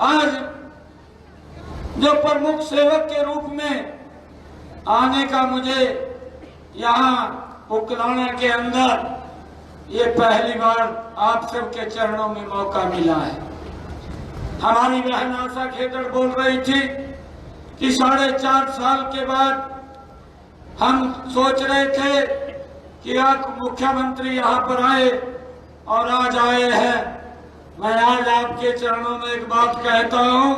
आज जो प्रमुख सेवक के रूप में आने का मुझे यहाँ उकलाना के अंदर ये पहली बार आप सबके चरणों में मौका मिला है। हमारी बहन आशा खेदड़ बोल रही थी कि 4.5 साल के बाद हम सोच रहे थे कि आप मुख्यमंत्री यहाँ पर आए और आज आए हैं। मैं आज आपके चरणों में एक बात कहता हूँ,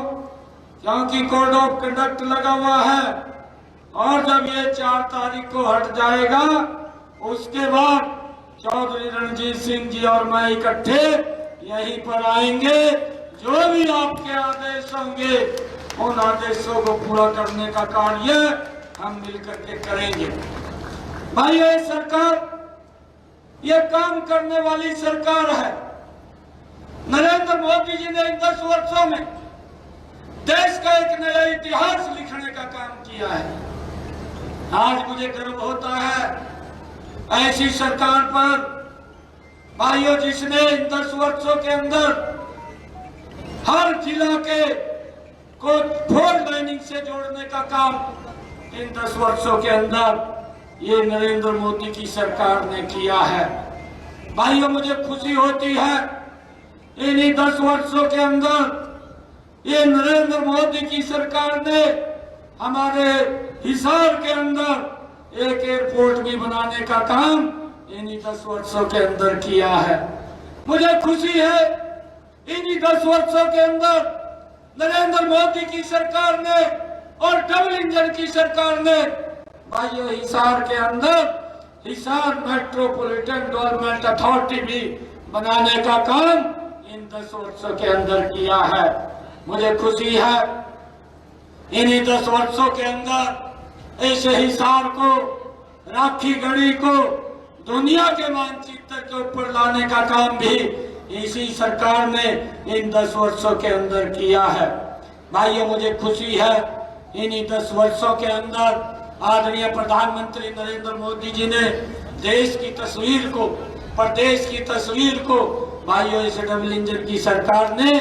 क्योंकि कोड ऑफ कंडक्ट लगा हुआ है और जब ये 4 तारीख को हट जाएगा उसके बाद चौधरी रणजीत सिंह जी और मैं इकट्ठे यहीं पर आएंगे। जो भी आपके आदेश होंगे उन आदेशों को पूरा करने का कार्य हम मिलकर के करेंगे। भाई ये सरकार ये काम करने वाली सरकार है। नरेंद्र मोदी जी ने 10 वर्षों में देश का एक नया इतिहास लिखने का काम किया है। आज मुझे गर्व होता है ऐसी सरकार पर भाइयों, जिसने 10 वर्षों के अंदर हर जिला के को 4 लाइनिंग से जोड़ने का काम इन 10 वर्षों के अंदर ये नरेंद्र मोदी की सरकार ने किया है। भाइयों, मुझे खुशी होती है इन्हीं 10 वर्षों के अंदर ये नरेंद्र मोदी की सरकार ने हमारे हिसार के अंदर एक एयरपोर्ट भी बनाने का काम इन्हीं 10 वर्षों के अंदर किया है। मुझे खुशी है इन्हीं 10 वर्षों के अंदर नरेंद्र मोदी की सरकार ने और डबल इंजन की सरकार ने भाइयों हिसार के अंदर हिसार मेट्रोपॉलिटन डेवलपमेंट अथॉरिटी भी बनाने का काम इन 10 वर्षों के अंदर किया है। मुझे खुशी है इन्हीं 10 वर्षों के अंदर ऐसे हिसार को, राखी गढ़ी को दुनिया के मानचित्र के ऊपर लाने का काम भी इसी सरकार ने इन 10 वर्षों के अंदर किया है। भाइयों, मुझे खुशी है इन्हीं 10 वर्षों के अंदर आदरणीय प्रधानमंत्री नरेंद्र मोदी जी ने देश की तस्वीर को, प्रदेश की तस्वीर को भाइयों इस डबल इंजन की सरकार ने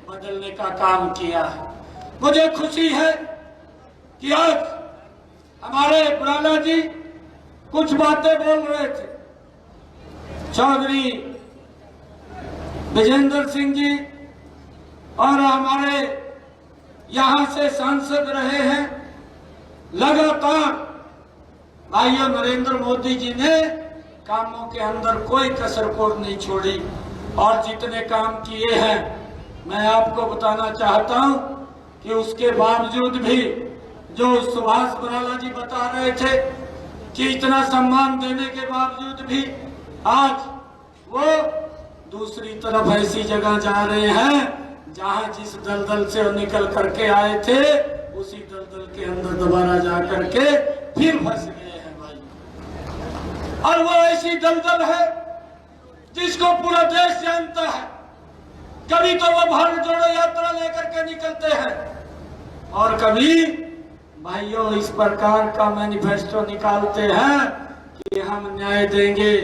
बदलने का काम किया है। मुझे खुशी है कि आज हमारे बुराला जी कुछ बातें बोल रहे थे। चौधरी विजेंद्र सिंह जी और हमारे यहाँ से सांसद रहे हैं लगातार। भाइयों, नरेंद्र मोदी जी ने कामों के अंदर कोई कसर कोर नहीं छोड़ी और जितने काम किए हैं मैं आपको बताना चाहता हूं कि उसके बावजूद भी जो सुभाष बराला जी बता रहे थे कि इतना सम्मान देने के बावजूद भी आज वो दूसरी तरफ ऐसी जगह जा रहे हैं जहां जिस दलदल से वो निकल करके आए थे उसी दलदल के अंदर दोबारा जा करके फिर फंस गए हैं भाई। और वो ऐसी दलदल है जिसको पूरा देश जानता है। कभी तो वो भारत जोड़ो यात्रा लेकर के निकलते हैं और कभी भाइयों इस प्रकार का मैनिफेस्टो निकालते हैं कि हम न्याय देंगे,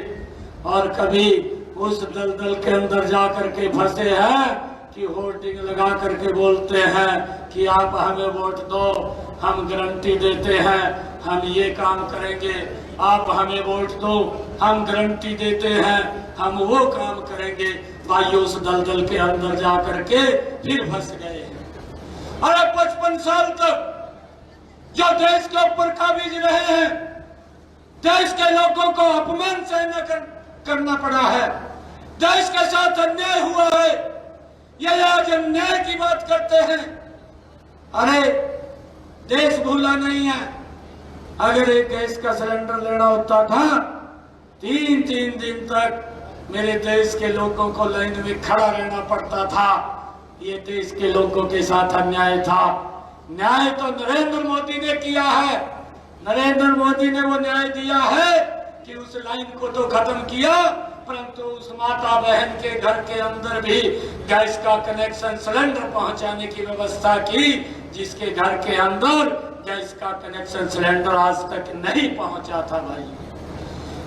और कभी उस दलदल के अंदर जा करके फंसे हैं कि होर्डिंग लगा करके बोलते हैं कि आप हमें वोट दो, हम गारंटी देते हैं हम ये काम करेंगे, आप हमें वोट दो, हम गारंटी देते हैं हम वो काम करेंगे। भाइयों उस दलदल के अंदर जा करके फिर फंस गए हैं। और 55 साल तक जो देश के ऊपर काबिज रहे हैं, देश के लोगों को अपमान सहना करना पड़ा है, देश के साथ अन्याय हुआ है, ये आज अन्याय की बात करते हैं। अरे देश भूला नहीं है। अगर एक गैस का सिलेंडर लेना होता था 3-3 दिन तक मेरे देश के लोगों को लाइन में खड़ा रहना पड़ता था। ये देश के लोगों के साथ अन्याय था। न्याय तो नरेंद्र मोदी ने किया है। नरेंद्र मोदी ने वो न्याय दिया है कि उस लाइन को तो खत्म किया, परंतु उस माता बहन के घर के अंदर भी गैस का कनेक्शन सिलेंडर पहुंचाने की व्यवस्था की, जिसके घर के अंदर गैस का कनेक्शन सिलेंडर आज तक नहीं पहुंचा था। भाई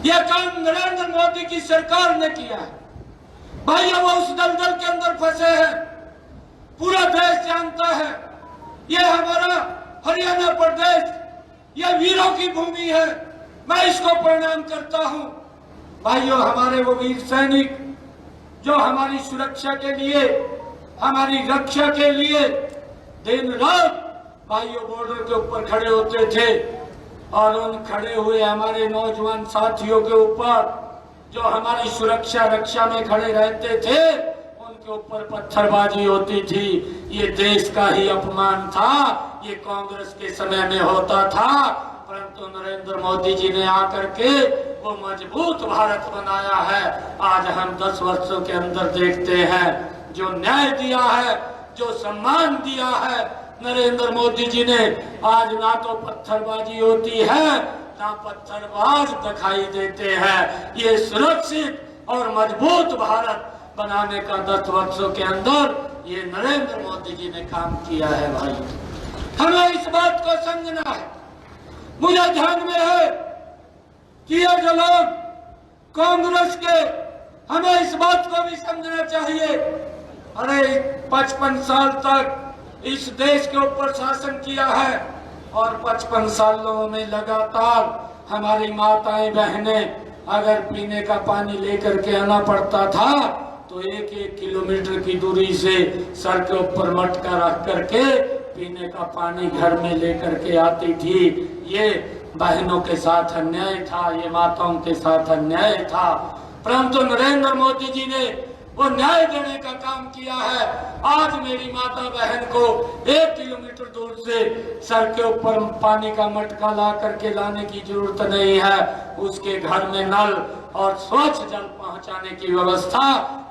यह काम नरेंद्र मोदी की सरकार ने किया है। भाई वो उस दलदल के अंदर फंसे हैं। पूरा देश जानता है। ये हमारा हरियाणा प्रदेश ये वीरों की भूमि है, मैं इसको प्रणाम करता हूं। भाइयों, हमारे वो वीर सैनिक जो हमारी सुरक्षा के लिए, हमारी रक्षा के लिए दिन रात भाइयों बॉर्डर के ऊपर खड़े होते थे, और उन खड़े हुए हमारे नौजवान साथियों के ऊपर जो हमारी सुरक्षा रक्षा में खड़े रहते थे, उनके ऊपर पत्थरबाजी होती थी। ये देश का ही अपमान था, ये कांग्रेस के समय में होता था, परंतु नरेंद्र मोदी जी ने आकर के वो मजबूत भारत बनाया है। आज हम 10 वर्षों के अंदर देखते हैं जो न्याय दिया है, जो सम्मान दिया है नरेंद्र मोदी जी ने, आज ना तो पत्थरबाजी होती है ना पत्थरबाज दिखाई देते हैं। ये सुरक्षित और मजबूत भारत बनाने का 10 वर्षों के अंदर ये नरेंद्र मोदी जी ने काम किया है। भाई, हमें इस बात को समझना है। मुझे ध्यान में है कि ये जो लोग कांग्रेस के, हमें इस बात को भी समझना चाहिए, अरे 55 साल तक इस देश के ऊपर शासन किया है, और 55 सालों में लगातार हमारी माताएं बहनें अगर पीने का पानी लेकर के आना पड़ता था तो 1-1 किलोमीटर की दूरी से सर के ऊपर मटका रख करके पीने का पानी घर में लेकर के आती थी। ये बहनों के साथ अन्याय था, ये माताओं के साथ अन्याय था, परंतु नरेंद्र मोदी जी ने वो न्याय देने का काम किया है। आज मेरी माता बहन को 1 किलोमीटर दूर से सर के ऊपर पानी का मटका ला करके लाने की जरूरत नहीं है, उसके घर में नल और स्वच्छ जल पहुंचाने की व्यवस्था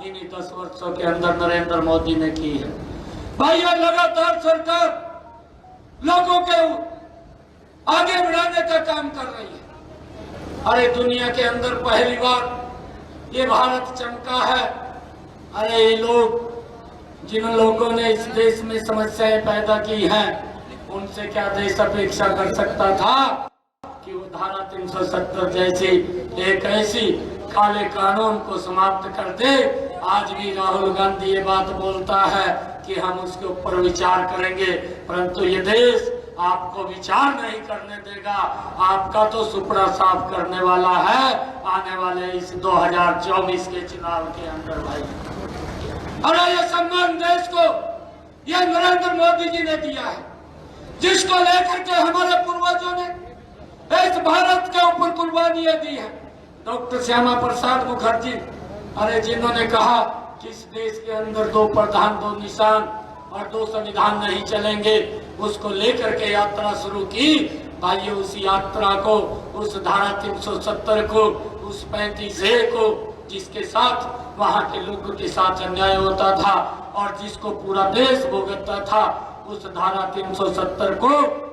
इन्हीं 10 वर्षों के अंदर नरेंद्र मोदी ने की है। भाइयों, लगातार सरकार लोगों के आगे बढ़ाने का काम कर रही है। अरे दुनिया के अंदर पहली बार ये भारत चमका है। अरे ये लोग, जिन लोगों ने इस देश में समस्याएं पैदा की हैं, उनसे क्या देश अपेक्षा कर सकता था कि वो धारा 370 जैसी एक ऐसी काले कानून को समाप्त कर दे। आज भी राहुल गांधी ये बात बोलता है कि हम उसके ऊपर विचार करेंगे, परंतु ये देश आपको विचार नहीं करने देगा। आपका तो सुपड़ा साफ करने वाला है आने वाले इस 2024 के चुनाव के अंदर। भाई, अरे ये सम्मान देश को ये नरेंद्र मोदी जी ने दिया है, जिसको लेकर के हमारे पूर्वजों ने इस भारत के ऊपर कुर्बानियां दी है। डॉक्टर श्यामा प्रसाद मुखर्जी, अरे जिन्होंने कहा कि इस देश के अंदर 2 प्रधान 2 निशान और 2 संविधान नहीं चलेंगे, उसको लेकर के यात्रा शुरू की। भाइयों, उस यात्रा को, उस धारा 370 को, उस 35A को, जिसके साथ वहां के लोगों के साथ अन्याय होता था और जिसको पूरा देश भुगतता था, उस धारा 370 को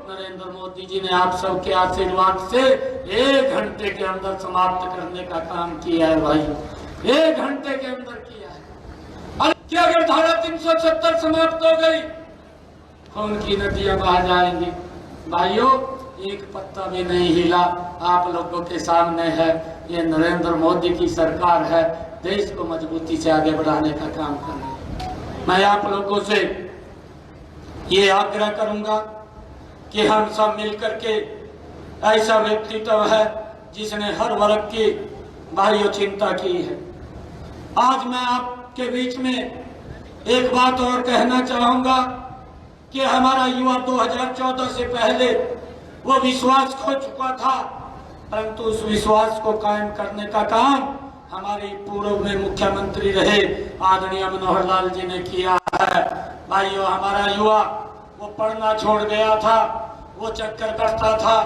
नरेंद्र मोदी जी ने आप सबके आशीर्वाद से 1 घंटे के अंदर समाप्त करने का काम किया है। भाई, 1 घंटे के अंदर किया है। कि अगर धारा 370 समाप्त हो गई, खून की नदियां बह जाएंगी। भाइयों, एक पत्ता भी नहीं हिला। आप लोगों के सामने है, ये नरेंद्र मोदी की सरकार है, देश को मजबूती से आगे बढ़ाने का काम कर रही है। मैं आप लोगों से ये आग्रह करूंगा कि हम सब मिलकर के, ऐसा व्यक्तित्व है जिसने हर वर्ग की भाइयों चिंता की है। आज मैं आपके बीच में एक बात और कहना चाहूंगा कि हमारा युवा 2014 से पहले वो विश्वास खो चुका था, परंतु उस विश्वास को कायम करने का काम हमारे पूर्व में मुख्यमंत्री रहे आदरणीय मनोहर लाल जी ने किया है। भाइयों, हमारा युवा वो पढ़ना छोड़ गया था, वो चक्कर करता था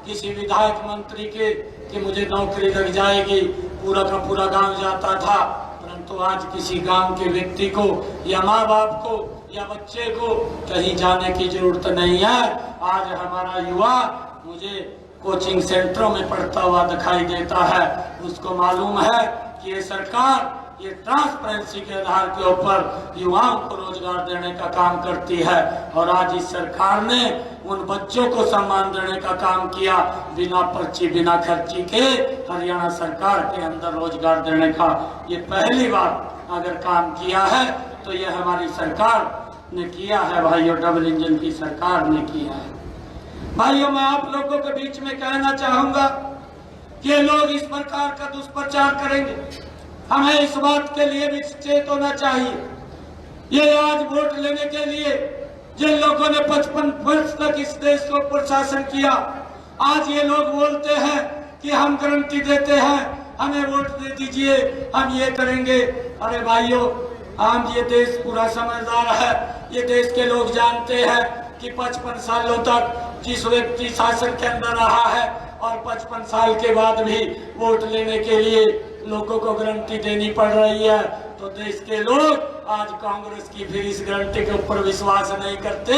किसी विधायक मंत्री के कि मुझे नौकरी लग जाएगी, पूरा का पूरा गांव जाता था, परंतु आज किसी गांव के व्यक्ति को या माँ बाप को या बच्चे को कहीं जाने की जरूरत नहीं है। आज हमारा युवा मुझे कोचिंग सेंटरों में पढ़ता हुआ दिखाई देता है। उसको मालूम है कि ये सरकार ये ट्रांसपेरेंसी के आधार के ऊपर युवाओं को रोजगार देने का काम करती है, और आज इस सरकार ने उन बच्चों को सम्मान देने का काम किया। बिना पर्ची बिना खर्ची के हरियाणा सरकार के अंदर रोजगार देने का ये पहली बार अगर काम किया है, तो ये हमारी सरकार ने किया है भाइयों, डबल इंजन की सरकार ने किया है। भाइयों, मैं आप लोगों के बीच में कहना चाहूंगा कि लोग इस प्रकार का दुष्प्रचार करेंगे, हमें इस बात के लिए भी सचेत होना चाहिए। ये आज वोट लेने के लिए जिन लोगों ने 55 वर्ष तक इस देश को प्रशासन किया, आज ये लोग बोलते हैं कि हम गारंटी देते हैं, हमें वोट दे दीजिए, हम ये करेंगे। अरे भाइयों, आज ये देश पूरा समझदार है, ये देश के लोग जानते हैं कि 55 सालों तक जिस व्यक्ति शासन के अंदर रहा है और 55 साल के बाद भी वोट लेने के लिए लोगों को गारंटी देनी पड़ रही है, तो देश के लोग आज कांग्रेस की फिर इस गारंटी के ऊपर विश्वास नहीं करते।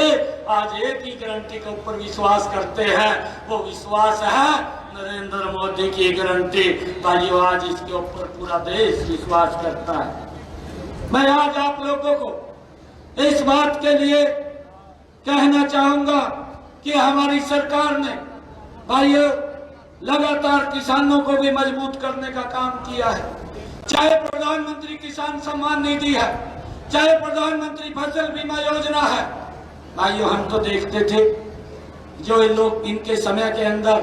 आज एक ही गारंटी के ऊपर विश्वास करते हैं, वो विश्वास है नरेंद्र मोदी की गारंटी। भाइयों, आज इसके ऊपर पूरा देश विश्वास करता है। मैं आज आप लोगों को इस बात के लिए कहना चाहूंगा कि हमारी सरकार ने भाइयों लगातार किसानों को भी मजबूत करने का काम किया है। चाहे प्रधानमंत्री किसान सम्मान निधि है, चाहे प्रधानमंत्री फसल बीमा योजना है। भाइयों, हम तो देखते थे जो लोग इनके समय के अंदर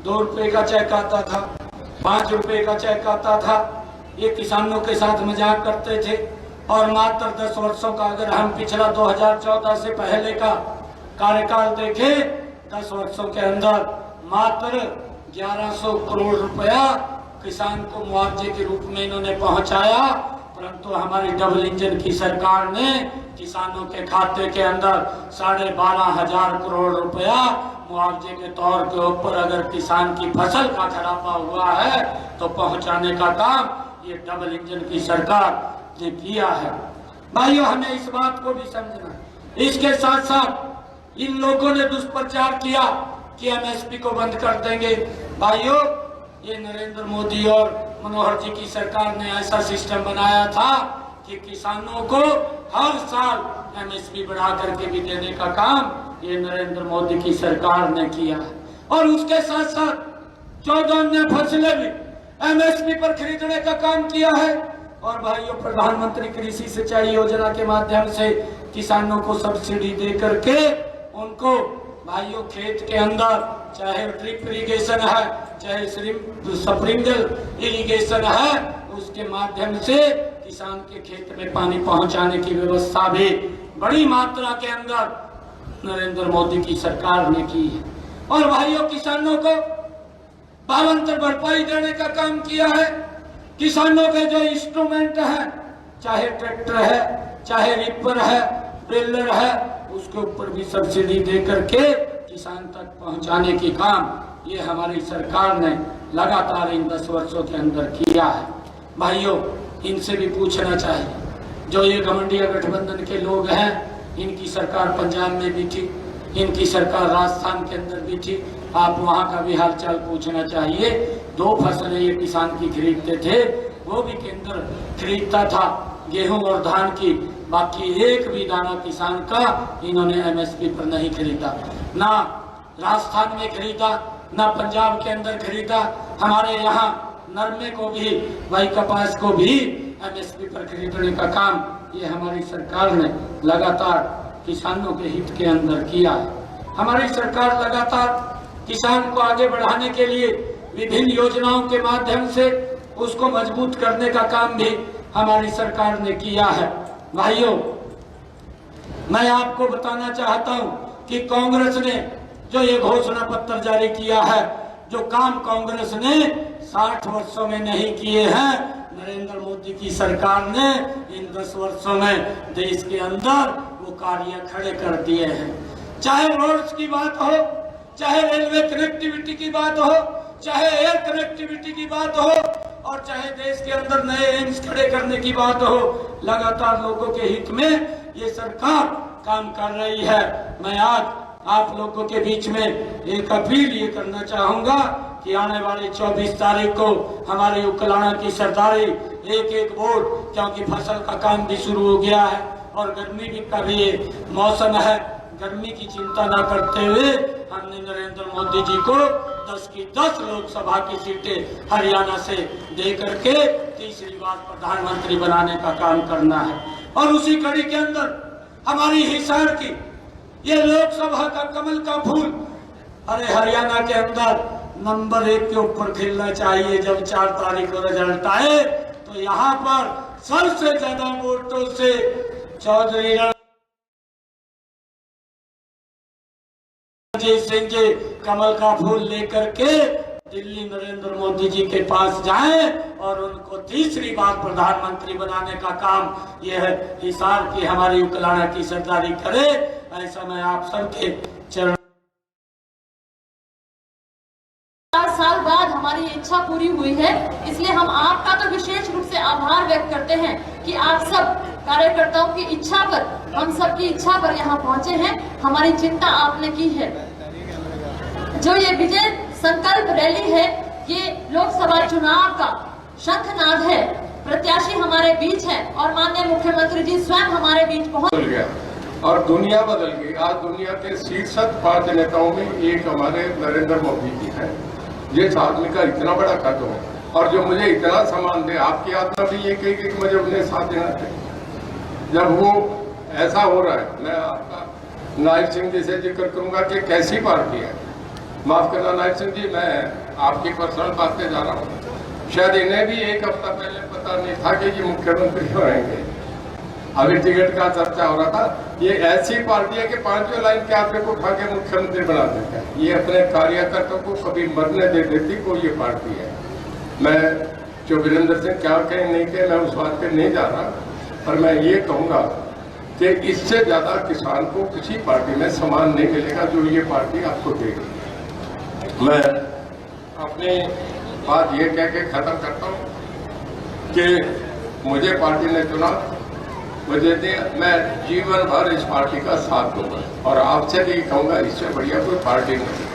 2 रुपए का चेक आता था, 5 रुपए का चेक आता था, ये किसानों के साथ मजाक करते थे। और मात्र 10 वर्षों का अगर हम पिछला 2014 से पहले का कार्यकाल देखें, 10 वर्षों के अंदर मात्र 1100 करोड़ रुपया किसान को मुआवजे के रूप में इन्होंने पहुंचाया। परंतु हमारी डबल इंजन की सरकार ने किसानों के खाते के अंदर 12,500 करोड़ रुपया मुआवजे के तौर के ऊपर अगर किसान की फसल का खराबा हुआ है तो पहुंचाने का काम ये डबल इंजन की सरकार ने किया है। भाइयों, हमें इस बात को भी समझना है। इसके साथ साथ इन लोगों ने दुष्प्रचार किया कि एमएसपी को बंद कर देंगे। भाइयों, ये नरेंद्र मोदी और मनोहर जी की सरकार ने ऐसा सिस्टम बनाया था कि किसानों को हर साल एमएसपी बढ़ा करके भी देने का काम ये नरेंद्र मोदी की सरकार ने किया है। और उसके साथ साथ 14 अन्य फसलें भी एमएसपी पर खरीदने का काम किया है। और भाइयों, प्रधानमंत्री कृषि सिंचाई योजना के माध्यम से किसानों को सब्सिडी दे करके उनको भाइयों खेत के अंदर चाहे ड्रिप इरिगेशन है, चाहे स्प्रिंकलर इरिगेशन है, उसके माध्यम से किसान के खेत में पानी पहुंचाने की व्यवस्था भी बड़ी मात्रा के अंदर नरेंद्र मोदी की सरकार ने की है। और भाइयों, किसानों को भावांतर भरपाई देने का काम किया है। किसानों के जो इंस्ट्रूमेंट है, चाहे ट्रैक्टर है, चाहे रिपर है, बेलर है, उसके ऊपर भी सब्सिडी दे करके किसान तक पहुंचाने की काम ये हमारी सरकार ने लगातार इन 10 वर्षों के अंदर किया है। भाइयों, इनसे भी पूछना चाहिए, जो ये घमंडिया गठबंधन के लोग हैं, इनकी सरकार पंजाब में भी थी, इनकी सरकार राजस्थान के अंदर भी थी, आप वहां का भी हालचाल पूछना चाहिए। 2 फसलें ये किसान की खरीदते थे, वो भी केंद्र खरीदता था गेहूं और धान की, बाकी एक भी दाना किसान का इन्होंने एमएसपी पर नहीं खरीदा। ना राजस्थान में खरीदा, ना पंजाब के अंदर खरीदा। हमारे यहाँ नरमे को भी, भाई कपास को भी एमएसपी पर खरीदने का काम ये हमारी सरकार ने लगातार किसानों के हित के अंदर किया है। हमारी सरकार लगातार किसान को आगे बढ़ाने के लिए विभिन्न योजनाओं के माध्यम से उसको मजबूत करने का काम भी हमारी सरकार ने किया है। भाइयों, मैं आपको बताना चाहता हूं कि कांग्रेस ने जो ये घोषणा पत्र जारी किया है, जो काम कांग्रेस ने 60 वर्षों में नहीं किए हैं, नरेंद्र मोदी की सरकार ने इन 10 वर्षों में देश के अंदर वो कार्य खड़े कर दिए हैं। चाहे रोड्स की बात हो, चाहे रेलवे कनेक्टिविटी की बात हो, चाहे एयर कनेक्टिविटी की बात हो, और चाहे देश के अंदर नए एम्स खड़े करने की बात हो, लगातार लोगों के हित में ये सरकार काम कर रही है। मैं आज आप लोगों के बीच में एक अपील ये करना चाहूंगा कि आने वाली 24 तारीख को हमारे उकलाना की सरदारी एक वोट, क्योंकि फसल का काम भी शुरू हो गया है और गर्मी भी का भी मौसम है, गर्मी की चिंता न करते हुए हमने नरेंद्र मोदी जी को 10 की 10 लोकसभा की सीटें हरियाणा से दे करके तीसरी बार प्रधानमंत्री बनाने का काम करना है। और उसी कड़ी के अंदर हमारी हिसार की, ये लोकसभा का कमल का फूल, अरे हरियाणा के अंदर नंबर 1 के ऊपर खेलना चाहिए। जब 4 तारीख को रिजल्ट आए तो यहाँ पर सबसे ज्यादा वोटों से चौधरी रणजीत सिंह जी कमल का फूल लेकर के दिल्ली नरेंद्र मोदी जी के पास जाएं और उनको तीसरी बार प्रधानमंत्री बनाने का काम यह है हिसार की हमारी उकलाना की सरदारी करे। ऐसा मैं आप सबके चरण 4 साल बाद हमारी इच्छा पूरी हुई है, इसलिए हम आपका तो विशेष रूप से आभार व्यक्त करते हैं कि आप सब कार्यकर्ताओं की इच्छा पर, हम सब की इच्छा पर यहाँ पहुँचे हैं। हमारी चिंता आपने की है। जो ये विजय संकल्प रैली है, ये लोकसभा चुनाव का शंखनाद है। प्रत्याशी हमारे बीच है और माननीय मुख्यमंत्री जी स्वयं हमारे बीच पहुंच गया और दुनिया बदल गई। आज दुनिया के शीर्ष 5 नेताओं में एक हमारे नरेंद्र मोदी जी है। जिस आदमी का इतना बड़ा कद हो और जो मुझे इतना सम्मान दे, आपकी आत्मा भी ये कही कि मुझे उन्हें साथ देना चाहिए। जब वो ऐसा हो रहा है, मैं आपका नायक सिंह जी से जिक्र करूंगा कि कैसी पार्टी है। माफ करना नायक सिंह जी, मैं आपकी पर्सनल बात पे जा रहा हूँ। शायद इन्हें भी 1 हफ्ता पहले पता नहीं था कि ये मुख्यमंत्री होंगे। अभी टिकट का चर्चा हो रहा था। ये ऐसी पार्टी है कि 5 लाइन के आदमी को उठा के मुख्यमंत्री बना देता है। ये अपने कार्यकर्ताओं को कभी मरने दे देती कोई ये पार्टी है। मैं जो वीरेंद्र सिंह क्या कहें नहीं कहें, मैं उस बात पे नहीं जा रहा, पर मैं ये कहूँगा कि इससे ज्यादा किसान को किसी पार्टी में सम्मान नहीं मिलेगा जो ये पार्टी आपको देगी। मैं अपनी बात ये कह के खत्म करता हूँ कि मुझे पार्टी ने चुना, मुझे मैं जीवन भर इस पार्टी का साथ दूंगा और आपसे भी कहूँगा इससे बढ़िया कोई पार्टी नहीं।